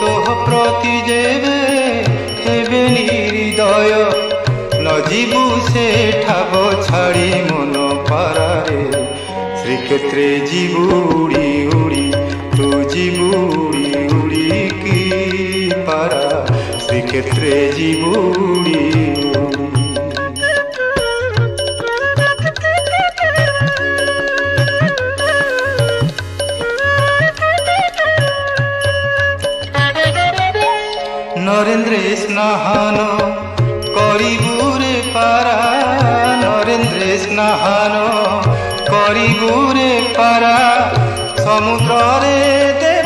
तोह प्रति जेबे हेबे निर्दय न जीवु से ठाब छाड़ी मन पारारे श्रीक्षेत्रे जीवु उड़ी उड़ी तू जीवु उड़ी उड़ी की पारा श्रीक्षेत्रे जीवु उड़ी उड़ी। नरेन्द्र स्नान करिबुरे पारा नरेन्द्र स्नान करिबुरे पारा समुद्र रे